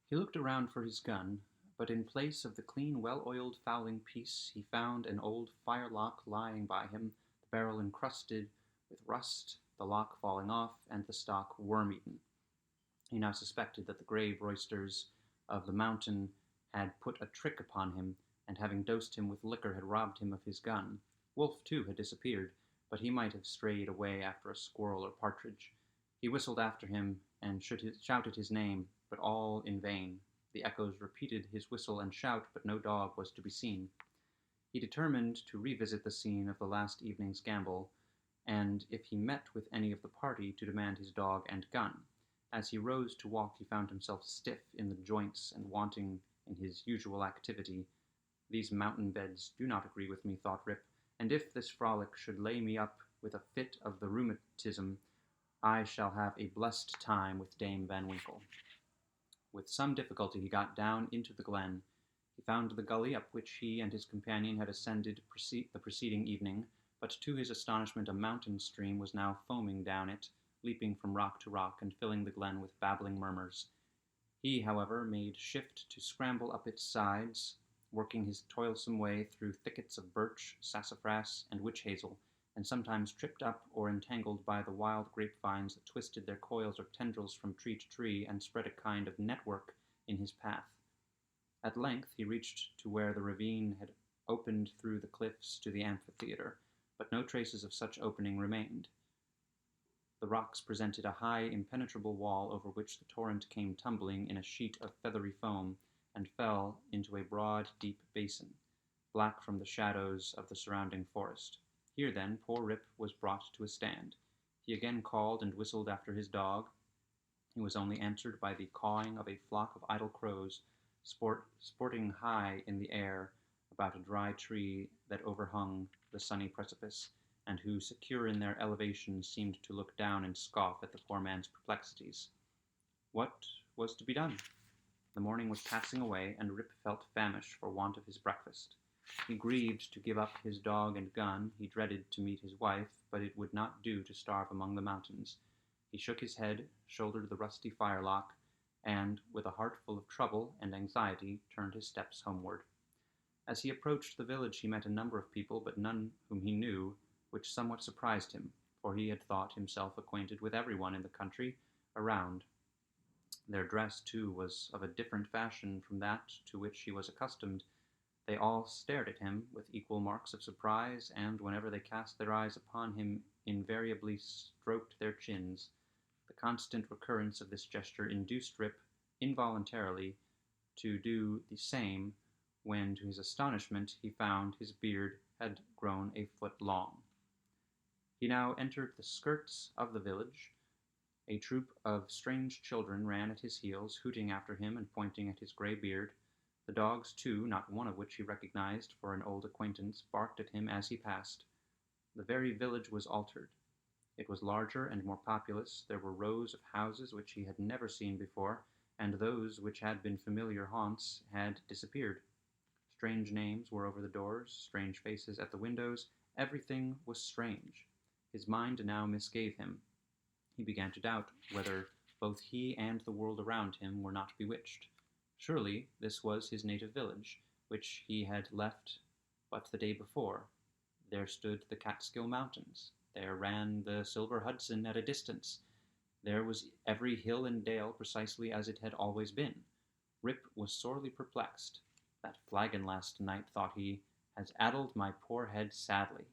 He looked around for his gun, but in place of the clean, well-oiled fowling piece he found an old firelock lying by him, the barrel encrusted with rust, the lock falling off, and the stock worm-eaten. He now suspected that the grave roysters of the mountain had put a trick upon him, and having dosed him with liquor had robbed him of his gun. Wolf, too, had disappeared, but he might have strayed away after a squirrel or partridge. He whistled after him and shouted his name, but all in vain. The echoes repeated his whistle and shout, but no dog was to be seen. He determined to revisit the scene of the last evening's gambol, and if he met with any of the party, to demand his dog and gun. As he rose to walk, he found himself stiff in the joints and wanting in his usual activity. These mountain beds do not agree with me, thought Rip, and if this frolic should lay me up with a fit of the rheumatism, I shall have a blessed time with Dame Van Winkle. With some difficulty he got down into the glen. He found the gully up which he and his companion had ascended the preceding evening, but to his astonishment a mountain stream was now foaming down it, leaping from rock to rock, and filling the glen with babbling murmurs. He, however, made shift to scramble up its sides, working his toilsome way through thickets of birch, sassafras, and witch hazel, and sometimes tripped up or entangled by the wild grapevines that twisted their coils or tendrils from tree to tree and spread a kind of network in his path. At length he reached to where the ravine had opened through the cliffs to the amphitheatre, but no traces of such opening remained. The rocks presented a high, impenetrable wall over which the torrent came tumbling in a sheet of feathery foam, and fell into a broad, deep basin, black from the shadows of the surrounding forest. Here, then, poor Rip was brought to a stand. He again called and whistled after his dog. He was only answered by the cawing of a flock of idle crows, sporting high in the air about a dry tree that overhung the sunny precipice, and who, secure in their elevation, seemed to look down and scoff at the poor man's perplexities. What was to be done? The morning was passing away, and Rip felt famished for want of his breakfast. He grieved to give up his dog and gun, he dreaded to meet his wife, but it would not do to starve among the mountains. He shook his head, shouldered the rusty firelock, and, with a heart full of trouble and anxiety, turned his steps homeward. As he approached the village he met a number of people, but none whom he knew, which somewhat surprised him, for he had thought himself acquainted with everyone in the country around. Their dress, too, was of a different fashion from that to which he was accustomed. They all stared at him with equal marks of surprise, and whenever they cast their eyes upon him invariably stroked their chins. The constant recurrence of this gesture induced Rip, involuntarily, to do the same, when, to his astonishment, he found his beard had grown a foot long. He now entered the skirts of the village. A troop of strange children ran at his heels, hooting after him and pointing at his grey beard. The dogs, too, not one of which he recognized for an old acquaintance, barked at him as he passed. The very village was altered. It was larger and more populous. There were rows of houses which he had never seen before, and those which had been familiar haunts had disappeared. Strange names were over the doors, strange faces at the windows. Everything was strange. His mind now misgave him. He began to doubt whether both he and the world around him were not bewitched. Surely this was his native village, which he had left but the day before. There stood the Catskill Mountains. There ran the Silver Hudson at a distance. There was every hill and dale precisely as it had always been. Rip was sorely perplexed. That flagon last night, thought he, has addled my poor head sadly.